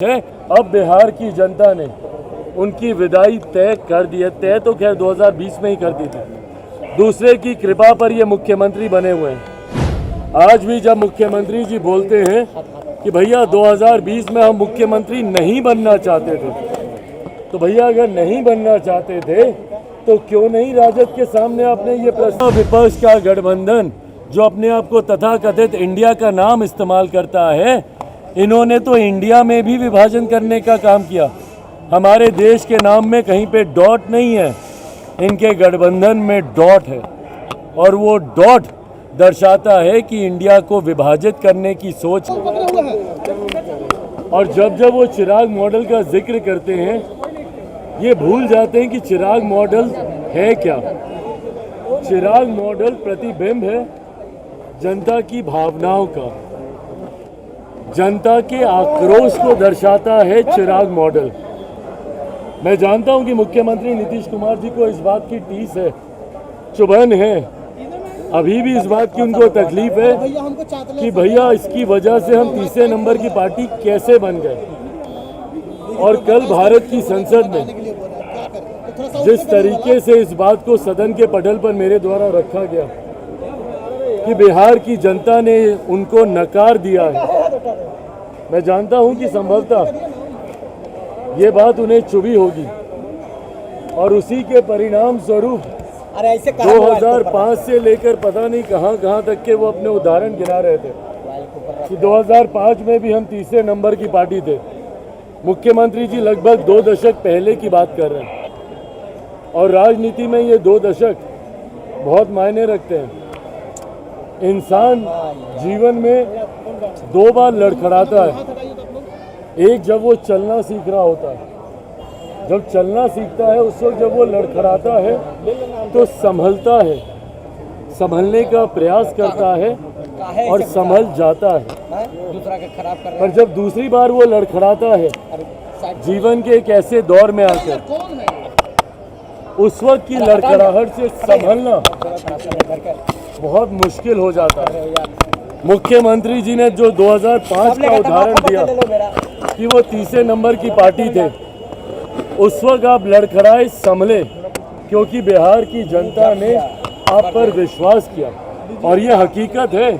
है। अब बिहार की जनता ने उनकी विदाई तय कर दी है। तय तो खैर 2020 में ही कर दी थी। दूसरे की कृपा पर ये मुख्यमंत्री बने हुए हैं। आज भी जब मुख्यमंत्री जी बोलते हैं कि भैया 2020 में हम मुख्यमंत्री नहीं बनना चाहते थे, तो भैया अगर नहीं बनना चाहते थे तो क्यों नहीं राजद के सामने आपने ये प्रस्ताव। विपक्ष का गठबंधन जो अपने आप को तथाकथित इंडिया का नाम इस्तेमाल करता है, इन्होंने तो इंडिया में भी विभाजन करने का काम किया। हमारे देश के नाम में कहीं पे डॉट नहीं है, इनके गठबंधन में डॉट है, और वो डॉट दर्शाता है कि इंडिया को विभाजित करने की सोच है। और जब जब वो चिराग मॉडल का जिक्र करते हैं, ये भूल जाते हैं कि चिराग मॉडल है क्या। चिराग मॉडल प्रतिबिंब है जनता की भावनाओं का, जनता के आक्रोश को दर्शाता है चिराग मॉडल। मैं जानता हूं कि मुख्यमंत्री नीतीश कुमार जी को इस बात की टीस है, चुभन है, अभी भी इस बात की उनको तकलीफ है कि भैया इसकी वजह से हम तीसरे नंबर की पार्टी कैसे बन गए। और कल भारत की संसद में जिस तरीके से इस बात को सदन के पटल पर मेरे द्वारा रखा गया कि बिहार की जनता ने उनको नकार दिया है, मैं जानता हूं कि संभवतः ये बात उन्हें चुभी होगी, और उसी के परिणाम स्वरूप 2005 से लेकर पता नहीं कहां तक के वो अपने उदाहरण गिना रहे थे कि 2005 में भी हम तीसरे नंबर की पार्टी थे। मुख्यमंत्री जी लगभग 2 दशक पहले की बात कर रहे हैं, और राजनीति में ये 2 दशक बहुत मायने रखते हैं। इंसान जीवन में 2 बार लड़खड़ाता है। एक जब वो चलना सीख रहा होता है, जब चलना सीखता है उस वक्त जब वो लड़खड़ाता है तो संभलता है, संभलने का प्रयास करता है और संभल जाता है। पर जब दूसरी बार वो लड़खड़ाता है जीवन के एक ऐसे दौर में आकर, उस वक्त की लड़खड़ाहट से संभलना बहुत मुश्किल हो जाता है। मुख्यमंत्री जी ने जो 2005 का उदाहरण दिया कि वो तीसरे नंबर की पार्टी थे, उस वक्त आप लड़खड़ाए संभले क्योंकि बिहार की जनता ने आप पर विश्वास किया। और ये हकीकत है,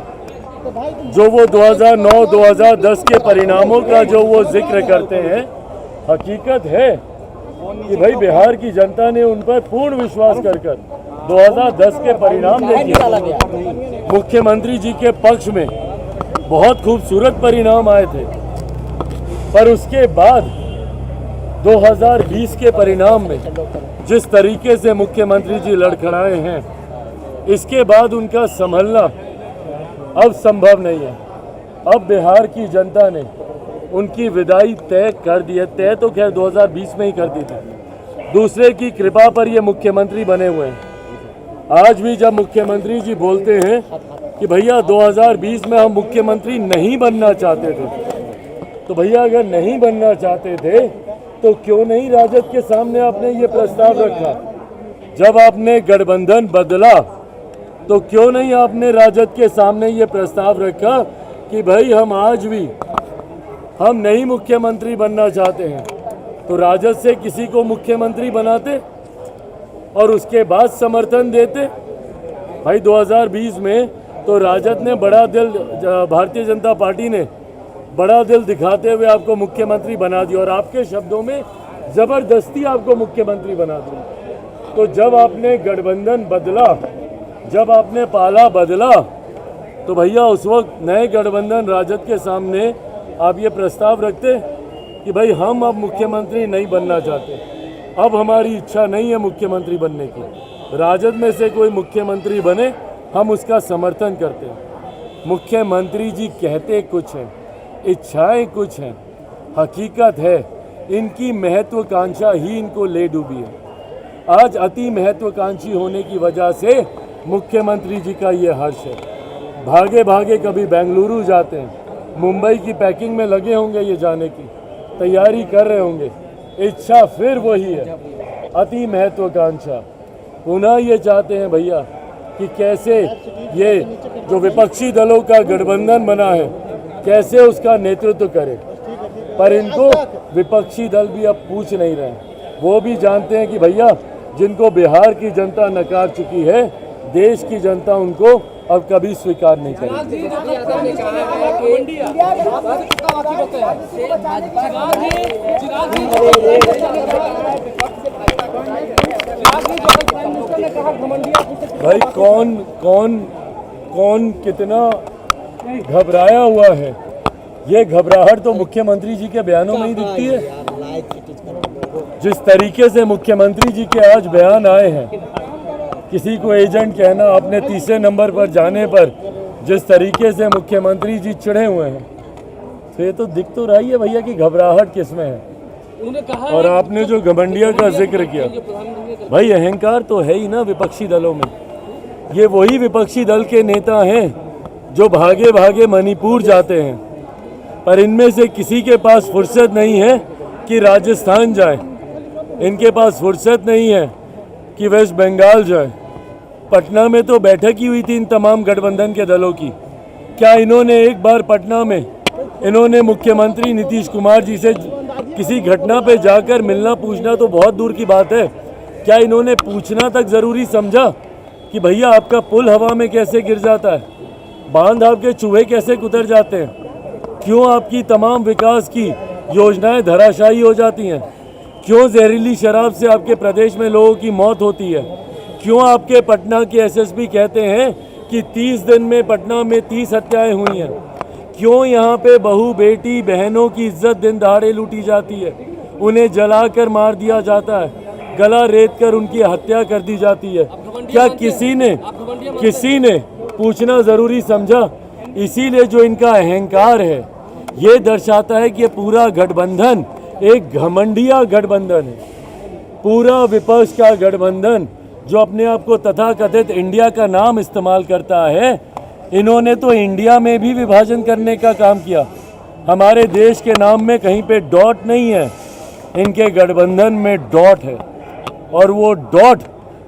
जो वो 2009-2010 के परिणामों का जो वो जिक्र करते हैं, हकीकत है कि भाई बिहार की जनता ने उन पर पूर्ण विश्वास कर 2010 के परिणाम देखिए। मुख्यमंत्री जी के पक्ष में बहुत खूबसूरत परिणाम आए थे, पर उसके बाद 2020 के परिणाम में जिस तरीके से मुख्यमंत्री जी लड़खड़ाए हैं, इसके बाद उनका संभलना अब संभव नहीं है। अब बिहार की जनता ने उनकी विदाई तय कर दी है। तय तो खैर 2020 में ही कर दी थी। दूसरे की कृपा पर ये मुख्यमंत्री बने हुए हैं। आज भी जब मुख्यमंत्री जी बोलते हैं कि भैया 2020 में हम मुख्यमंत्री नहीं बनना चाहते थे, तो भैया अगर नहीं बनना चाहते थे तो क्यों नहीं राजद के सामने आपने ये प्रस्ताव रखा। जब आपने गठबंधन बदला तो क्यों नहीं आपने राजद के सामने ये प्रस्ताव रखा कि भाई हम आज भी हम नहीं मुख्यमंत्री बनना चाहते हैं, तो राजद से किसी को मुख्यमंत्री बनाते और उसके बाद समर्थन देते। भाई 2020 में तो राजद ने बड़ा दिल, भारतीय जनता पार्टी ने बड़ा दिल दिखाते हुए आपको मुख्यमंत्री बना दिया, और आपके शब्दों में जबरदस्ती आपको मुख्यमंत्री बना दिया। तो जब आपने गठबंधन बदला, जब आपने पाला बदला, तो भैया उस वक्त नए गठबंधन राजद के सामने आप ये प्रस्ताव रखते कि भाई हम अब मुख्यमंत्री नहीं बनना चाहते, अब हमारी इच्छा नहीं है मुख्यमंत्री बनने की, राजद में से कोई मुख्यमंत्री बने हम उसका समर्थन करते हैं। मुख्यमंत्री जी कहते कुछ हैं, इच्छाएं कुछ हैं, हकीकत है इनकी महत्वाकांक्षा ही इनको ले डूबी है। आज अति महत्वाकांक्षी होने की वजह से मुख्यमंत्री जी का ये हर्ष है। भागे भागे कभी बेंगलुरु जाते हैं, मुंबई की पैकिंग में लगे होंगे, ये जाने की तैयारी कर रहे होंगे। इच्छा फिर वही है, अति महत्वाकांक्षा। पुनः ये चाहते हैं भैया कि कैसे ये जो विपक्षी दलों का गठबंधन बना है, कैसे उसका नेतृत्व करे। पर इनको विपक्षी दल भी अब पूछ नहीं रहे हैं। वो भी जानते हैं कि भैया जिनको बिहार की जनता नकार चुकी है, देश की जनता उनको अब कभी स्वीकार नहीं करेगी। भाई कौन कितना घबराया हुआ है, ये घबराहट तो मुख्यमंत्री जी के बयानों में ही दिखती है। जिस तरीके से मुख्यमंत्री जी के आज बयान आए हैं, किसी को एजेंट कहना, अपने तीसरे नंबर पर जाने पर जिस तरीके से मुख्यमंत्री जी चिढ़े हुए हैं, तो ये तो दिख तो रही है भैया कि घबराहट किसमें है। और आपने जो घमंडिया का जिक्र किया, भाई अहंकार तो है ही ना विपक्षी दलों में। ये वही विपक्षी दल के नेता हैं जो भागे भागे मणिपुर जाते हैं, पर इनमें से किसी के पास फुर्सत नहीं है कि राजस्थान जाए, इनके पास फुर्सत नहीं है कि वेस्ट बंगाल जाए। पटना में तो बैठक ही हुई थी इन तमाम गठबंधन के दलों की। क्या इन्होंने एक बार पटना में इन्होंने मुख्यमंत्री नीतीश कुमार जी से किसी घटना पे जाकर मिलना पूछना तो बहुत दूर की बात है, क्या इन्होंने पूछना तक ज़रूरी समझा कि भैया आपका पुल हवा में कैसे गिर जाता है, बांध आपके चूहे कैसे कुतर जाते हैं, क्यों आपकी तमाम विकास की योजनाएं धराशायी हो जाती हैं, क्यों जहरीली शराब से आपके प्रदेश में लोगों की मौत होती है, क्यों आपके पटना के एसएसपी कहते हैं कि 30 दिन में पटना में 30 हत्याएं हुई हैं, क्यों यहाँ पे बहू बेटी बहनों की इज्जत दिन दहाड़े लूटी जाती है, उन्हें जलाकर मार दिया जाता है, गला रेत कर उनकी हत्या कर दी जाती है। क्या किसी ने पूछना ज़रूरी समझा? इसीलिए जो इनका अहंकार है ये दर्शाता है कि ये पूरा गठबंधन एक घमंडिया गठबंधन है, पूरा विपक्ष का गठबंधन जो अपने आप को तथाकथित इंडिया का नाम इस्तेमाल करता है। इन्होंने तो इंडिया में भी विभाजन करने का काम किया। हमारे देश के नाम में कहीं पे डॉट नहीं है, इनके गठबंधन में डॉट है, और वो डॉट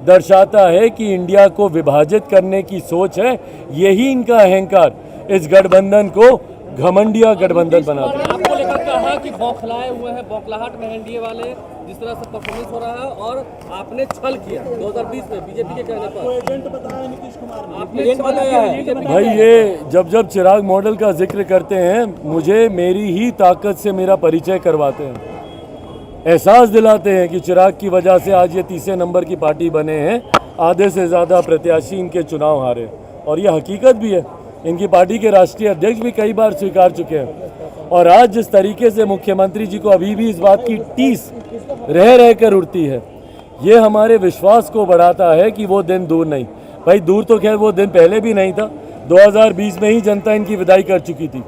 दर्शाता है कि इंडिया को विभाजित करने की सोच है। यही इनका अहंकार इस गठबंधन को घमंडिया गठबंधन बनाता है। आपको लेकर कहा कि बौखलाए हुए हैं, बौखलाहट में एनडीए वाले, जिस तरह से परफॉर्मेंस हो रहा है, और आपने छल किया 2020 में बीजेपी के कहने पर। एजेंट बताया नीतीश कुमार, आपने एजेंट बताया है। भाई ये जब चिराग मॉडल का जिक्र करते हैं, मुझे मेरी ही ताकत से मेरा परिचय करवाते हैं, एहसास दिलाते हैं कि चिराग की वजह से आज ये तीसरे नंबर की पार्टी बने हैं, आधे से ज़्यादा प्रत्याशी इनके चुनाव हारे, और ये हकीकत भी है। इनकी पार्टी के राष्ट्रीय अध्यक्ष भी कई बार स्वीकार चुके हैं। और आज जिस तरीके से मुख्यमंत्री जी को अभी भी इस बात की टीस रह कर उड़ती है, ये हमारे विश्वास को बढ़ाता है कि वो दिन दूर नहीं। भाई दूर तो खैर वो दिन पहले भी नहीं था, 2020 में ही जनता इनकी विदाई कर चुकी थी।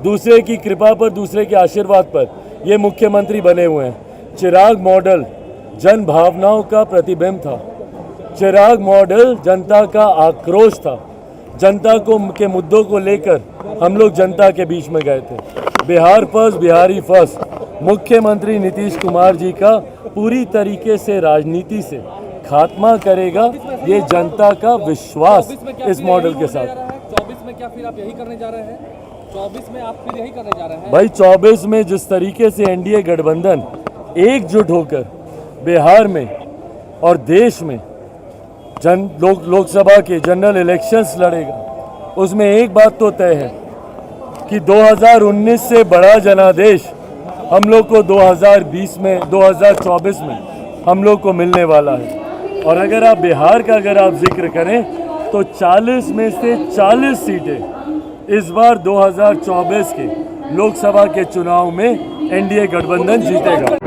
दूसरे की कृपा पर, दूसरे के आशीर्वाद पर ये मुख्यमंत्री बने हुए हैं। चिराग मॉडल जन भावनाओं का प्रतिबिंब था, चिराग मॉडल जनता का आक्रोश था, जनता को के मुद्दों को लेकर हम लोग जनता के बीच में गए थे। बिहार फर्स्ट, बिहारी फर्स्ट मुख्यमंत्री नीतीश कुमार जी का पूरी तरीके से राजनीति से खात्मा करेगा, ये जनता का विश्वास इस मॉडल के साथ। 24 में क्या फिर आप यही करने जा रहे हैं? 24 में आप फिर यही करने जा रहे हैं? भाई 24 में जिस तरीके से एनडीए गठबंधन एकजुट होकर बिहार में और देश में लोकसभा के जनरल इलेक्शंस लड़ेगा, उसमें एक बात तो तय है कि 2019 से बड़ा जनादेश हम लोग को 2024 में हम लोग को मिलने वाला है। और अगर आप बिहार का जिक्र करें तो 40 में से 40 सीटें इस बार 2024 के लोकसभा के चुनाव में एनडीए गठबंधन जीतेगा।